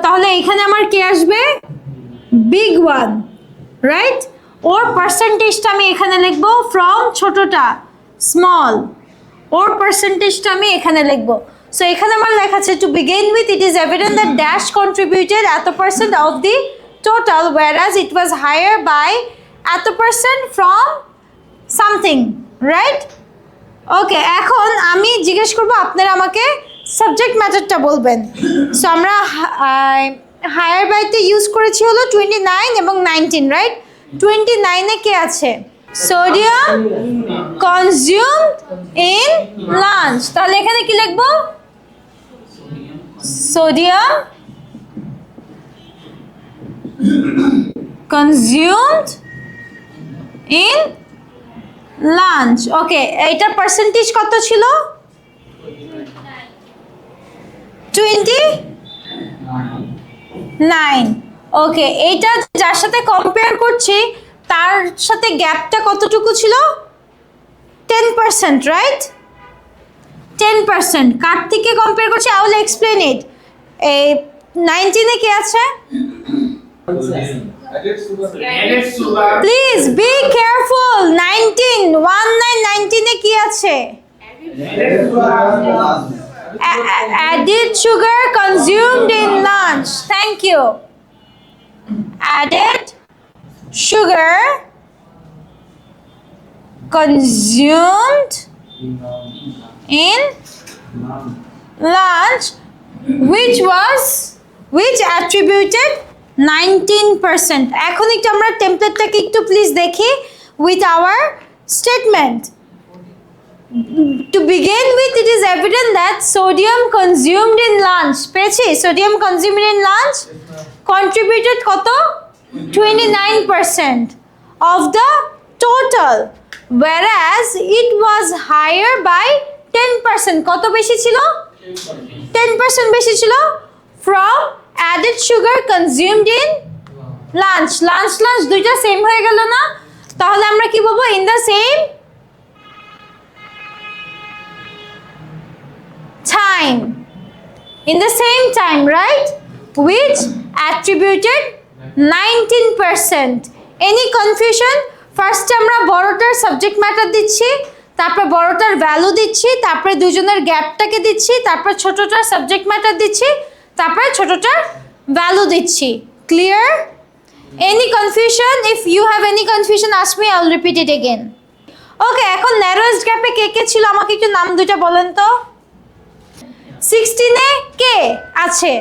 তাহলে এখানে আমার কি আসবে বিগ ওয়ান রাইট ওর পার্সেন্টেজটা আমি এখানে লিখবো ফ্রম ছোটটা স্মল ওর পার্সেন্টেজটা আমি এখানে লিখবো সো এখানে আমার লেখা আছে to begin with it is evident that dash contributed এত percent of the total whereas it was higher by এত percent from something right okay এখন আমি জিজ্ঞেস করবো আপনারা আমাকে সাবজেক্ট ম্যাটারটা বলবেন সো আমরা হায়ার বাইতে ইউজ করেছি হলো 29 এবং 19 রাইট 29 এ কে আছে সোডিয়াম কনজিউমড ইন লাঞ্চ তাহলে এখানে কি লিখবো সোডিয়াম কনজিউমড ইন লাঞ্চ ওকে এইটার পার্সেন্টেজ কত ছিল 29 ওকে এইটা যার সাথে কম্পেয়ার করছি তার সাথে গ্যাপটা কতটুকু ছিল 10% রাইট 10% কার থেকে কম্পেয়ার করছি আই উইল এক্সপ্লেইন ইট এই 19 এ কি আছে প্লিজ বি কেয়ারফুল 19 এ কি আছে added sugar consumed in lunch thank you added sugar consumed in lunch which attributed 19% এখন একটু আমরা টেমপ্লেটটাকে একটু প্লিজ দেখি with our statement to begin with it is evident that sodium consumed in lunch পেয়েছি sodium consumed in lunch contributed কত 29% of the total whereas it was higher by 10% কত বেশি ছিল 10% বেশি ছিল from added sugar consumed in lunch দুইটা same হয়ে গেল না তাহলে আমরা কি বলবো in the same time right which attributed 19% any confusion first আমরা বড়টার সাবজেক্ট ম্যাটার দিচ্ছি তারপর বড়টার ভ্যালু দিচ্ছি তারপর দুজনের গ্যাপটাকে দিচ্ছি তারপর ছোটটার সাবজেক্ট ম্যাটার দিচ্ছি তারপর ছোটটার ভ্যালু দিচ্ছি clear any confusion if you have any confusion ask me I'll repeat it again okay এখন narrowest gap এ কে কে ছিল আমাকে একটু নাম দুটো বলেন তো 16 এ কে আছে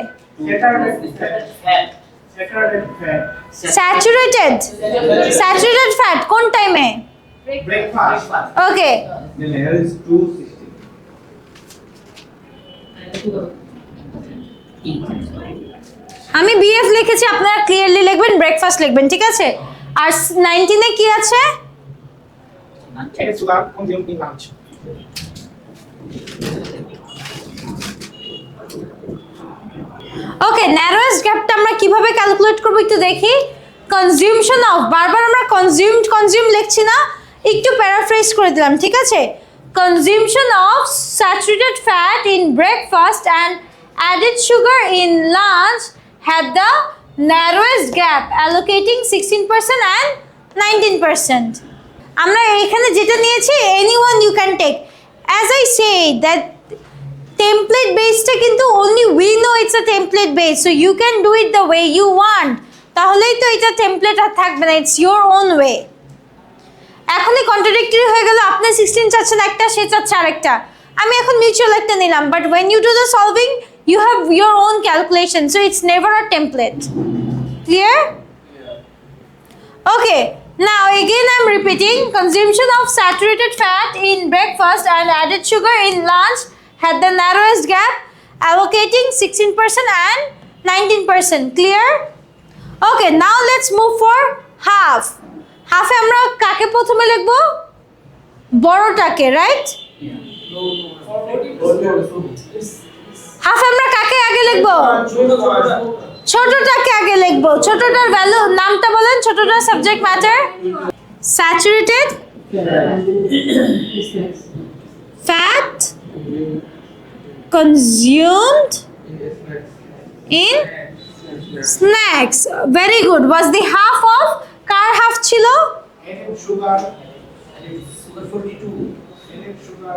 saturated fat কোন টাইমে breakfast okay the layer is 260 আমি বিএফ লিখেছি আপনারা ক্লিয়ারলি লিখবেন ব্রেকফাস্ট লিখবেন ঠিক আছে আর 19 এ কি আছে sugar consumed in lunch ওকে ন্যারোয়েস্ট গ্যাপটা আমরা কিভাবে ক্যালকুলেট করব একটু দেখি কনজিউমশন অফ বারবার আমরা কনজিউম লিখছি না একটু প্যারাফ্রেজ করে দিলাম ঠিক আছে consumption of saturated fat in breakfast and added sugar in lunch had the narrowest gap allocating 16% and 19% আমরা এখানে যেটা নিয়েছি anyone you can take as I say that template based কিন্তু only we know it's a template based so you can do it the way you want তাহলেই তো এটা template আর থাকবে না it's your own way এখনই contradictory হয়ে গেল আপনি 16 চাচ্ছেন একটা সে চাচ্ছে আরেকটা আমি এখন মিউচুয়াল একটা নিলাম but when you do the solving you have your own calculation so it's never a template clear okay now again I'm repeating consumption of saturated fat in breakfast and added sugar in lunch had the narrowest gap allocating 16% and 19% clear okay now let's move for half half এ আমরা কাকে প্রথমে লিখব বড়টাকে right half আমরা কাকে আগে লিখব ছোটটাকে আগে লিখব ছোটটার ভ্যালু নামটা বলেন ছোটটার subject matter saturated fat consumed in snacks. Very good. Was the half of car half ছিল? Added sugar. Added sugar 42. Added sugar.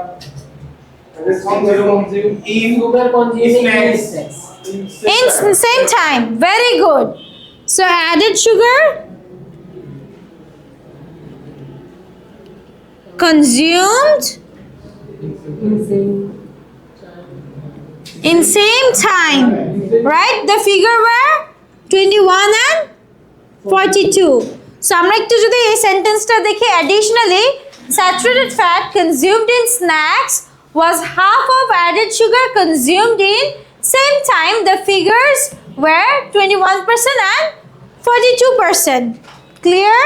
Consume in Sugar consuming snacks. snacks. In same time. Very good. So added sugar consumed in same time. Right? The figure were 21 and 42. So আমরা একটু যদি এই সেন্টেন্সটা দেখি, additionally saturated fat consumed in snacks was half of added sugar consumed in same time. The figures were 21% and 42%. Clear?